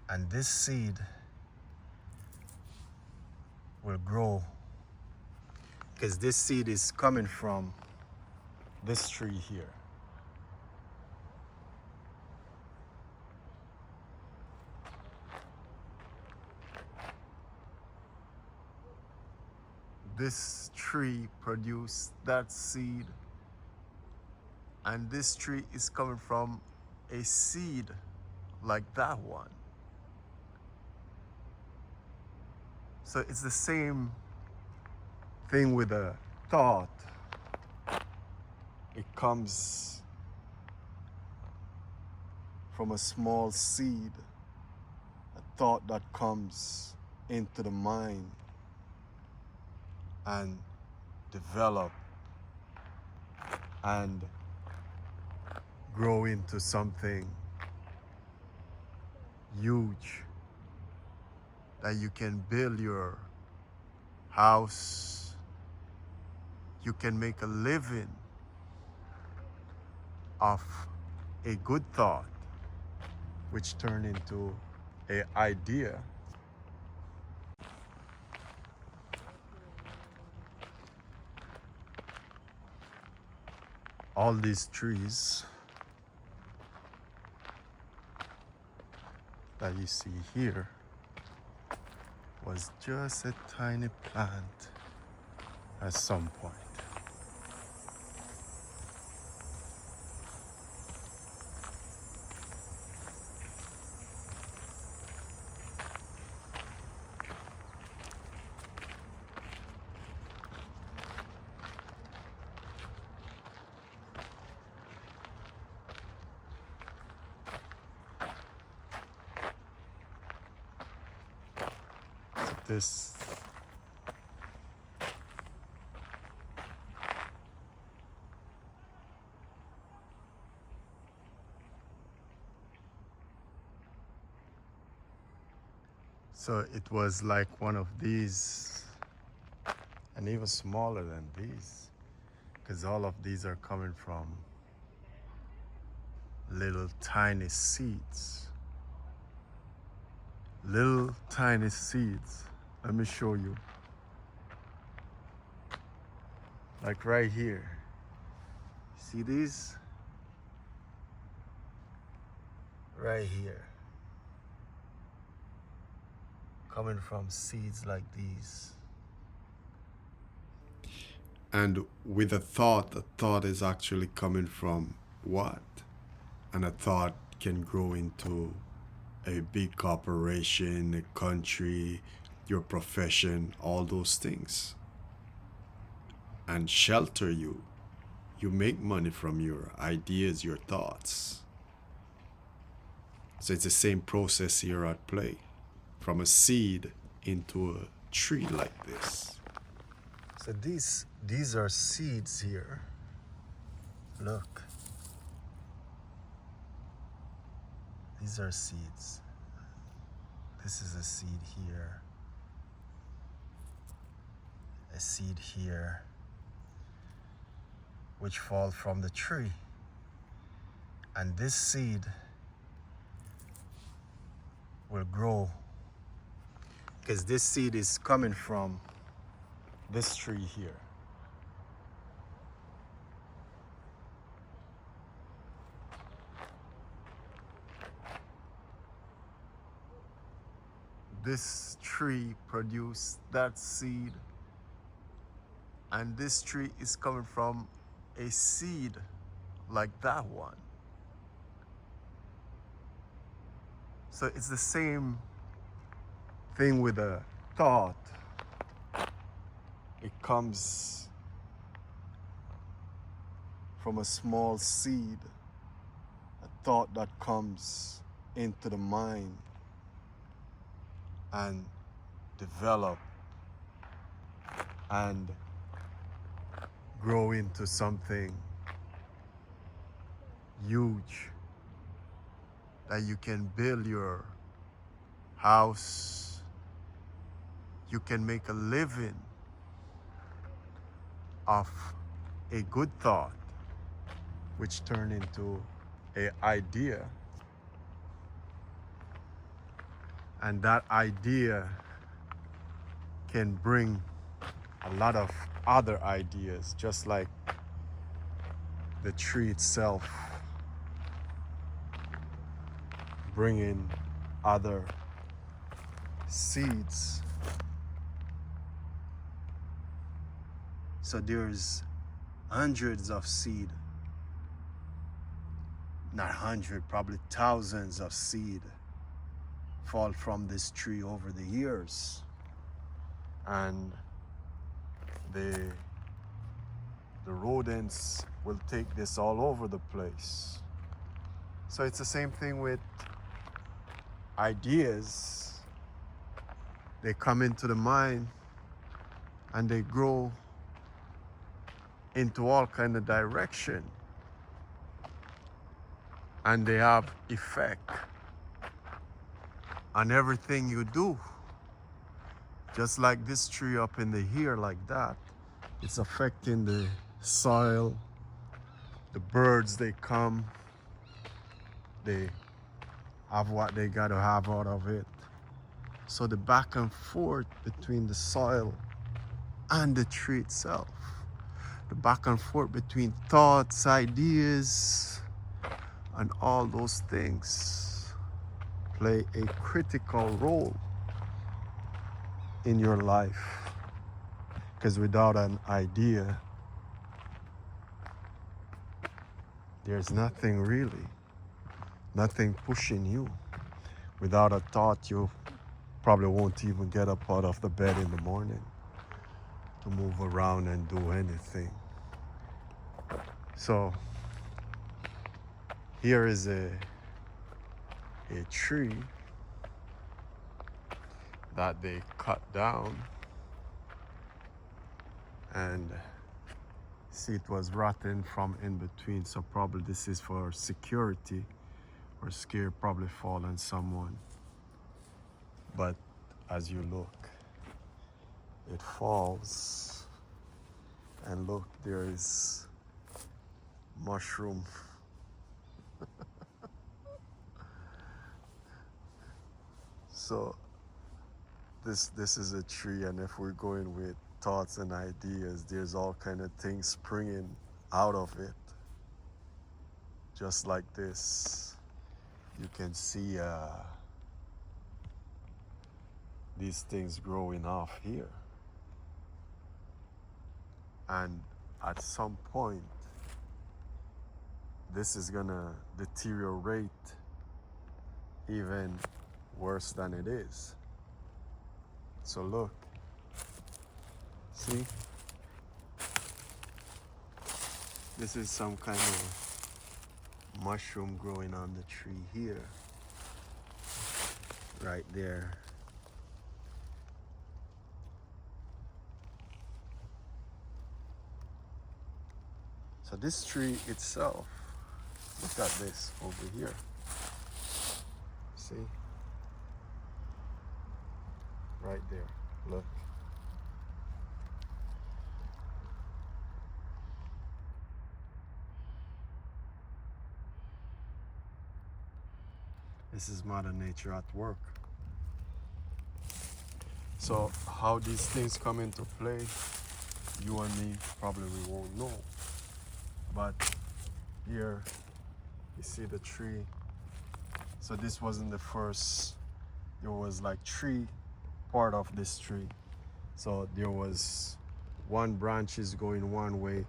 And this seed will grow because this seed is coming from this tree here. This tree produced that seed, and this tree is coming from a seed like that one. So it's the same thing with a thought. It comes from a small seed, a thought that comes into the mind and develop and grow into something huge that you can build your house, you can make a living off a good thought, which turn into an idea. All these trees that you see here was just a tiny plant at some point. This so it was like one of these, and even smaller than these, because all of these are coming from little tiny seeds. Little tiny seeds. Let me show you. Like right here. See these? Right here. Coming from seeds like these. And with a thought is actually coming from what? And a thought can grow into a big corporation, a country, your profession, all those things. And shelter you. You make money from your ideas, your thoughts. So it's the same process here at play. From a seed into a tree like this. So these are seeds here. Look. These are seeds. This is a seed here. A seed here, which fall from the tree. And this seed will grow because this seed is coming from this tree here. This tree produced that seed, and this tree is coming from a seed like that one. So it's the same thing with a thought. It comes from a small seed, a thought that comes into the mind and develop and grow into something huge that you can build your house, you can make a living off a good thought, which turn into an idea. And that idea can bring a lot of other ideas, just like the tree itself bringing other seeds. So there's hundreds of seed, not hundred, probably thousands of seed fall from this tree over the years, and the rodents will take this all over the place. So it's the same thing with ideas. They come into the mind and they grow into all kind of direction, and they have effect on everything you do. Just like this tree up in the here like that, it's affecting the soil, the birds, they come, they have what they gotta have out of it. So the back and forth between the soil and the tree itself, the back and forth between thoughts, ideas, and all those things play a critical role in your life. Because without an idea, there's nothing really, nothing pushing you. Without a thought, you probably won't even get up out of the bed in the morning to move around and do anything. So here is a tree that they cut down, and see, it was rotten from in between, so probably this is for security or scare, probably fallen someone. But as you look, it falls, and look, there is mushroom. So this is a tree, and if we're going with thoughts and ideas, there's all kind of things springing out of it. Just like this, you can see these things growing off here, and at some point this is gonna deteriorate even worse than it is. So look, see, this is some kind of mushroom growing on the tree here, right there. So this tree itself, look at this over here. See? Right there, look. This is Mother Nature at work. So how these things come into play, you and me probably we won't know. But here, you see the tree. So this wasn't the first, there was like three part of this tree. So there was one branch is going one way.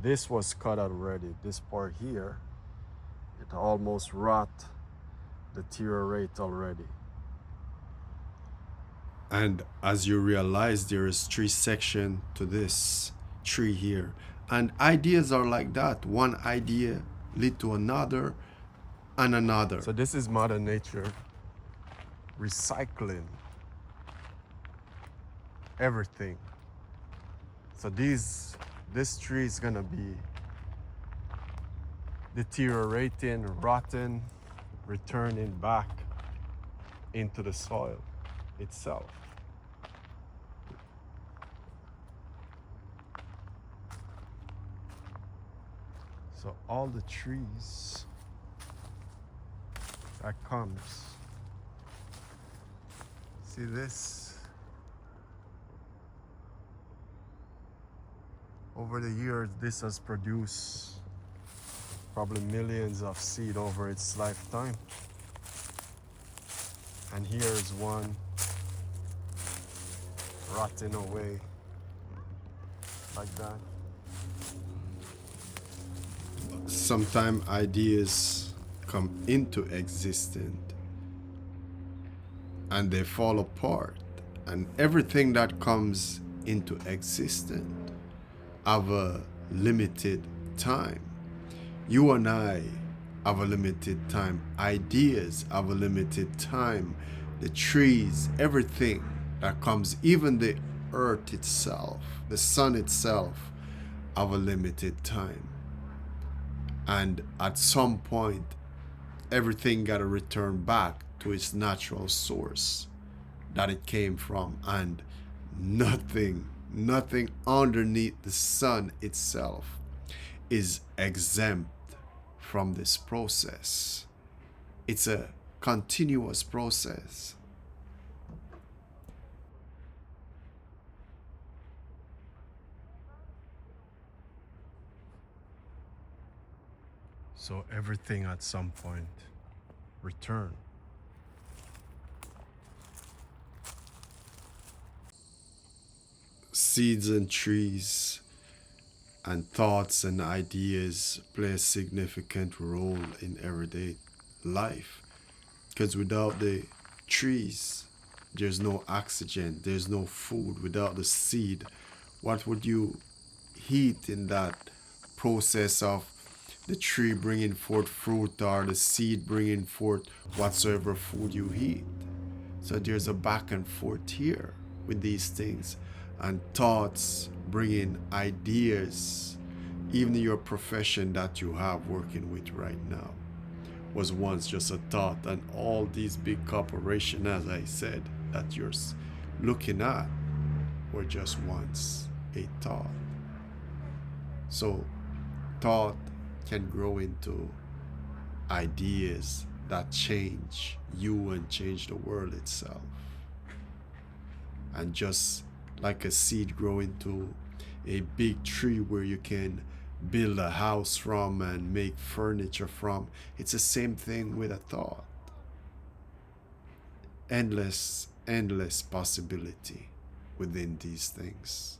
This was cut out already. This part here, it almost rot, deteriorate already. And as you realize, there is three sections to this tree here. And ideas are like that. One idea lead to another and another. So this is Mother Nature recycling everything. So this tree is gonna be deteriorating, rotten, returning back into the soil itself. So all the trees that comes See this? Over the years, this has produced probably millions of seed over its lifetime. And here's one rotting away like that. Sometimes ideas come into existence and they fall apart. And everything that comes into existence have a limited time. You and I have a limited time. Ideas have a limited time. The trees, everything that comes, even the earth itself, the sun itself, have a limited time. And at some point, everything got to return back to its natural source that it came from. And nothing underneath the sun itself is exempt from this process. It's a continuous process. So everything at some point return. Seeds and trees and thoughts and ideas play a significant role in everyday life. Because without the trees, there's no oxygen, there's no food. Without the seed, what would you eat in that process of the tree bringing forth fruit or the seed bringing forth whatsoever food you eat? So there's a back and forth here with these things, and thoughts bringing ideas. Even your profession that you have working with right now was once just a thought, and all these big corporations, as I said, that you're looking at were just once a thought. So thought can grow into ideas that change you and change the world itself. And just like a seed grow into a big tree where you can build a house from and make furniture from, it's the same thing with a thought. Endless possibility within these things.